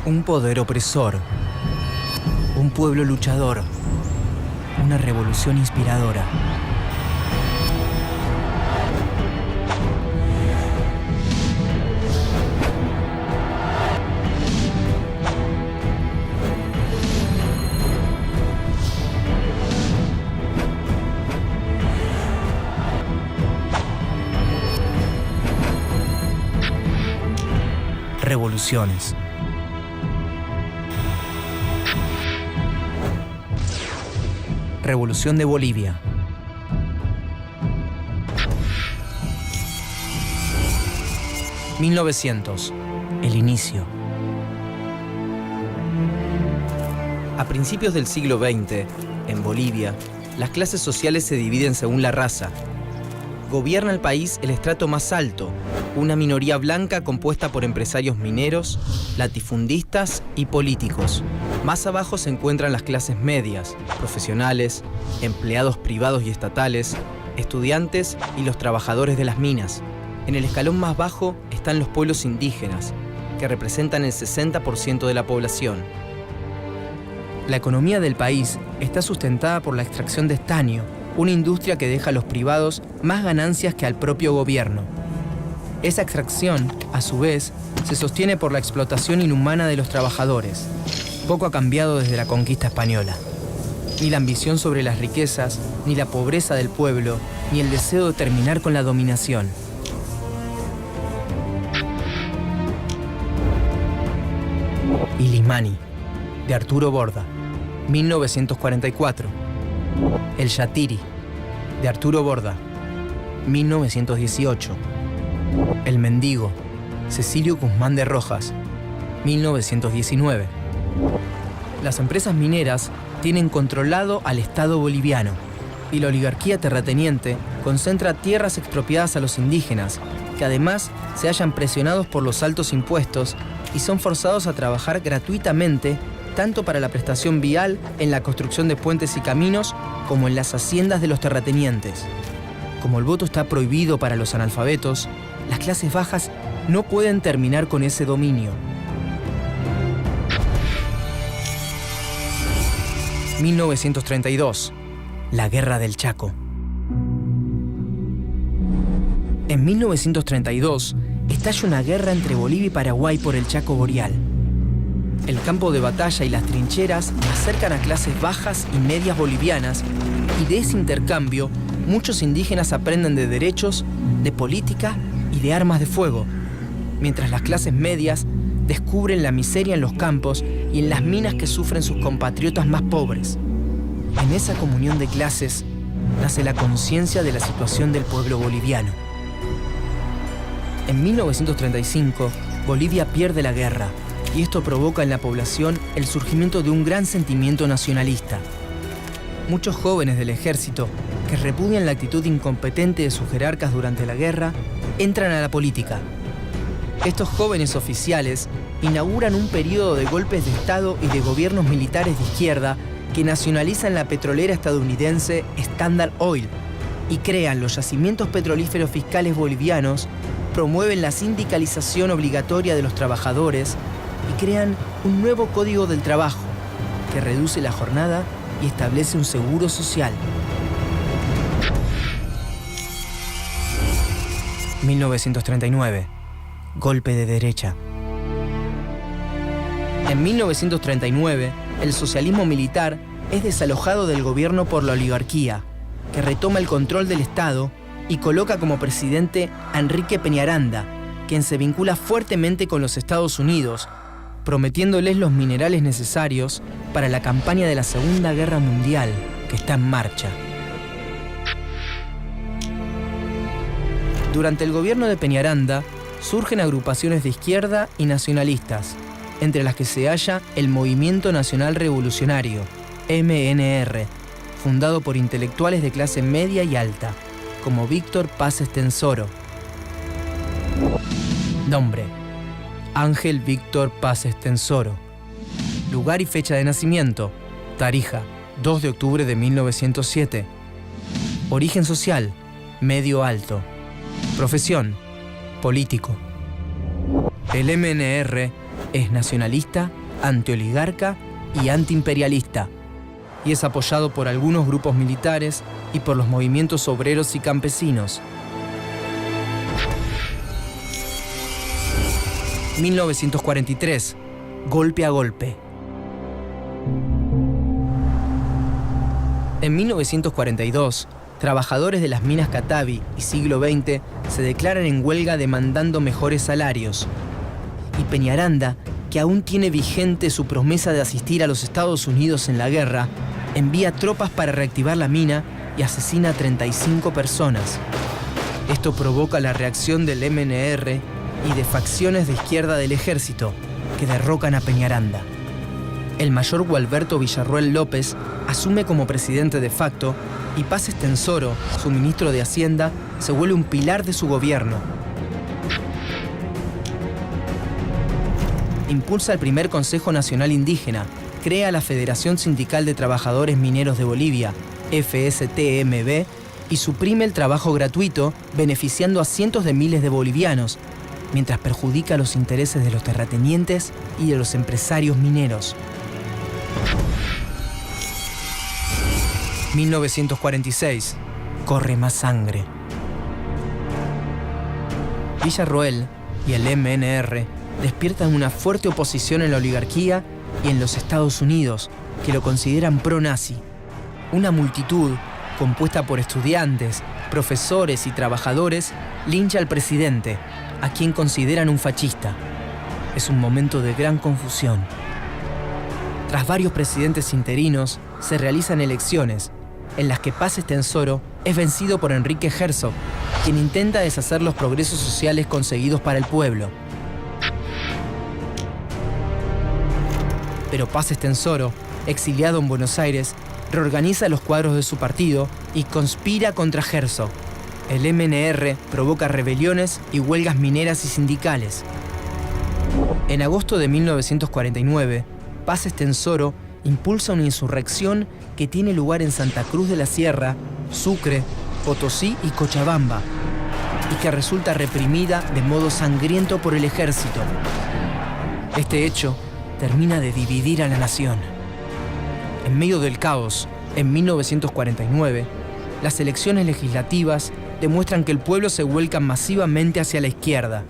Un poder opresor, un pueblo luchador, una revolución inspiradora. Revoluciones. Revolución de Bolivia. (1900). El inicio. A principios del siglo XX, en Bolivia, las clases sociales se dividen según la raza. Gobierna el país el estrato más alto, una minoría blanca compuesta por empresarios mineros, latifundistas y políticos. Más abajo se encuentran las clases medias, profesionales, empleados privados y estatales, estudiantes y los trabajadores de las minas. En el escalón más bajo están los pueblos indígenas, que representan el 60% de la población. La economía del país está sustentada por la extracción de estaño, una industria que deja a los privados más ganancias que al propio gobierno. Esa extracción, a su vez, se sostiene por la explotación inhumana de los trabajadores. Poco ha cambiado desde la conquista española. Ni la ambición sobre las riquezas, ni la pobreza del pueblo, ni el deseo de terminar con la dominación. Illimani, de Arturo Borda, 1944. El Yatiri, de Arturo Borda, 1918. El Mendigo, Cecilio Guzmán de Rojas, 1919. Las empresas mineras tienen controlado al Estado boliviano y la oligarquía terrateniente concentra tierras expropiadas a los indígenas, que además se hallan presionados por los altos impuestos y son forzados a trabajar gratuitamente tanto para la prestación vial en la construcción de puentes y caminos como en las haciendas de los terratenientes. Como el voto está prohibido para los analfabetos, las clases bajas no pueden terminar con ese dominio. 1932. La Guerra del Chaco. En 1932 estalla una guerra entre Bolivia y Paraguay por el Chaco Boreal. El campo de batalla y las trincheras acercan a clases bajas y medias bolivianas, y de ese intercambio muchos indígenas aprenden de derechos, de política y de armas de fuego, mientras las clases medias descubren la miseria en los campos y en las minas que sufren sus compatriotas más pobres. En esa comunión de clases nace la conciencia de la situación del pueblo boliviano. En 1935, Bolivia pierde la guerra, y esto provoca en la población el surgimiento de un gran sentimiento nacionalista. Muchos jóvenes del ejército, que repudian la actitud incompetente de sus jerarcas durante la guerra, entran a la política. Estos jóvenes oficiales inauguran un periodo de golpes de Estado y de gobiernos militares de izquierda que nacionalizan la petrolera estadounidense Standard Oil y crean los yacimientos petrolíferos fiscales bolivianos, promueven la sindicalización obligatoria de los trabajadores y crean un nuevo código del trabajo que reduce la jornada y establece un seguro social. 1939. Golpe de derecha. En 1939, el socialismo militar es desalojado del gobierno por la oligarquía, que retoma el control del Estado y coloca como presidente a Enrique Peñaranda, quien se vincula fuertemente con los Estados Unidos, prometiéndoles los minerales necesarios para la campaña de la Segunda Guerra Mundial que está en marcha. Durante el gobierno de Peñaranda surgen agrupaciones de izquierda y nacionalistas, entre las que se halla el Movimiento Nacional Revolucionario, MNR, fundado por intelectuales de clase media y alta, como Víctor Paz Estenssoro. Nombre: Ángel Víctor Paz Estenssoro. Lugar y fecha de nacimiento: Tarija, 2 de octubre de 1907. Origen social: medio alto. Profesión: político. El MNR Es nacionalista, antioligarca y antiimperialista, y es apoyado por algunos grupos militares y por los movimientos obreros y campesinos. 1943. Golpe a golpe. En 1942, trabajadores de las minas Catavi y Siglo XX se declaran en huelga demandando mejores salarios. Y Peñaranda, que aún tiene vigente su promesa de asistir a los Estados Unidos en la guerra, envía tropas para reactivar la mina y asesina a 35 personas. Esto provoca la reacción del MNR y de facciones de izquierda del ejército, que derrocan a Peñaranda. El mayor Gualberto Villarroel López asume como presidente de facto y Paz Estenssoro, su ministro de Hacienda, se vuelve un pilar de su gobierno. Impulsa el primer Consejo Nacional Indígena, crea la Federación Sindical de Trabajadores Mineros de Bolivia, FSTMB, y suprime el trabajo gratuito, beneficiando a cientos de miles de bolivianos, mientras perjudica los intereses de los terratenientes y de los empresarios mineros. 1946. Corre más sangre. Villarroel y el MNR despiertan una fuerte oposición en la oligarquía y en los Estados Unidos, que lo consideran pro-nazi. Una multitud, compuesta por estudiantes, profesores y trabajadores, lincha al presidente, a quien consideran un fascista. Es un momento de gran confusión. Tras varios presidentes interinos, se realizan elecciones, en las que Paz Estenssoro es vencido por Enrique Herzog, quien intenta deshacer los progresos sociales conseguidos para el pueblo. Pero Paz Estenssoro, exiliado en Buenos Aires, reorganiza los cuadros de su partido y conspira contra Herzog. El MNR provoca rebeliones y huelgas mineras y sindicales. En agosto de 1949, Paz Estenssoro impulsa una insurrección que tiene lugar en Santa Cruz de la Sierra, Sucre, Potosí y Cochabamba, y que resulta reprimida de modo sangriento por el ejército. Este hecho termina de dividir a la nación. En medio del caos, en 1949, las elecciones legislativas demuestran que el pueblo se vuelca masivamente hacia la izquierda.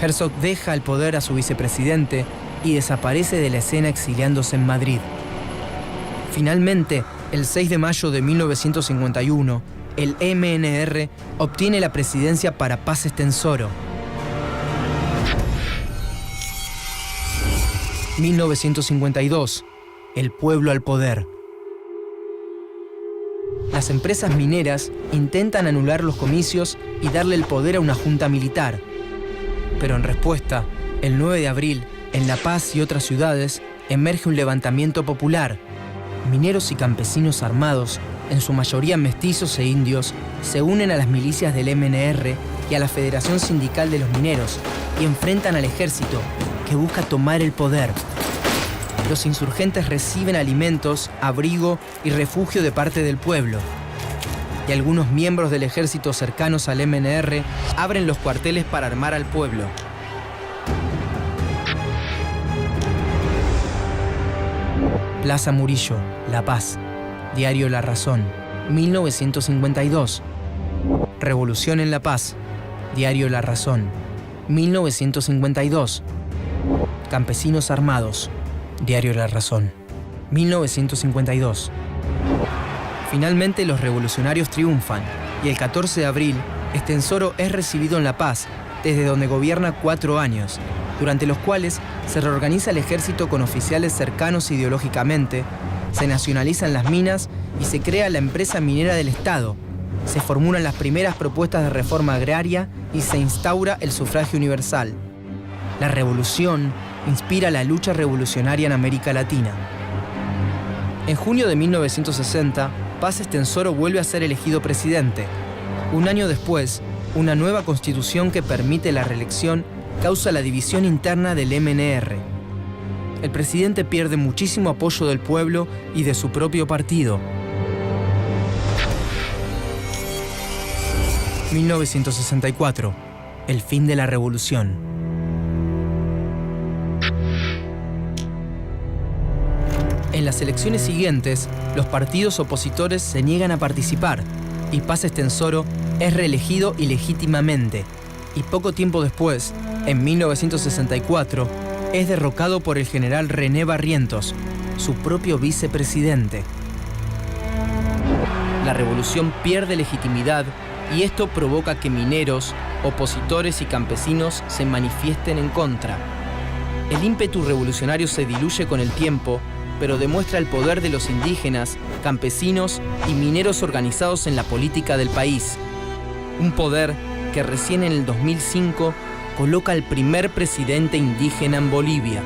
Herzog deja el poder a su vicepresidente y desaparece de la escena exiliándose en Madrid. Finalmente, el 6 de mayo de 1951, el MNR obtiene la presidencia para Paz Estenssoro. 1952. El pueblo al poder. Las empresas mineras intentan anular los comicios y darle el poder a una junta militar. Pero en respuesta, el 9 de abril, en La Paz y otras ciudades, emerge un levantamiento popular. Mineros y campesinos armados, en su mayoría mestizos e indios, se unen a las milicias del MNR y a la Federación Sindical de los Mineros y enfrentan al ejército, que busca tomar el poder. Los insurgentes reciben alimentos, abrigo y refugio de parte del pueblo. Y algunos miembros del ejército cercanos al MNR abren los cuarteles para armar al pueblo. Plaza Murillo, La Paz. Diario La Razón, 1952. Revolución en La Paz. Diario La Razón, 1952. Campesinos armados. Diario La Razón, 1952. Finalmente los revolucionarios triunfan y el 14 de abril Estenssoro es recibido en La Paz, desde donde gobierna 4 años, durante los cuales se reorganiza el ejército con oficiales cercanos ideológicamente, se nacionalizan las minas y se crea la empresa minera del Estado. Se formulan las primeras propuestas de reforma agraria y se instaura el sufragio universal. La revolución inspira la lucha revolucionaria en América Latina. En junio de 1960, Paz Estenssoro vuelve a ser elegido presidente. Un año después, una nueva constitución que permite la reelección causa la división interna del MNR. El presidente pierde muchísimo apoyo del pueblo y de su propio partido. 1964. El fin de la revolución. En las elecciones siguientes, los partidos opositores se niegan a participar y Paz Estenssoro es reelegido ilegítimamente. Y poco tiempo después, en 1964, es derrocado por el general René Barrientos, su propio vicepresidente. La revolución pierde legitimidad y esto provoca que mineros, opositores y campesinos se manifiesten en contra. El ímpetu revolucionario se diluye con el tiempo, pero demuestra el poder de los indígenas, campesinos y mineros organizados en la política del país. Un poder que recién en el 2005 coloca al primer presidente indígena en Bolivia.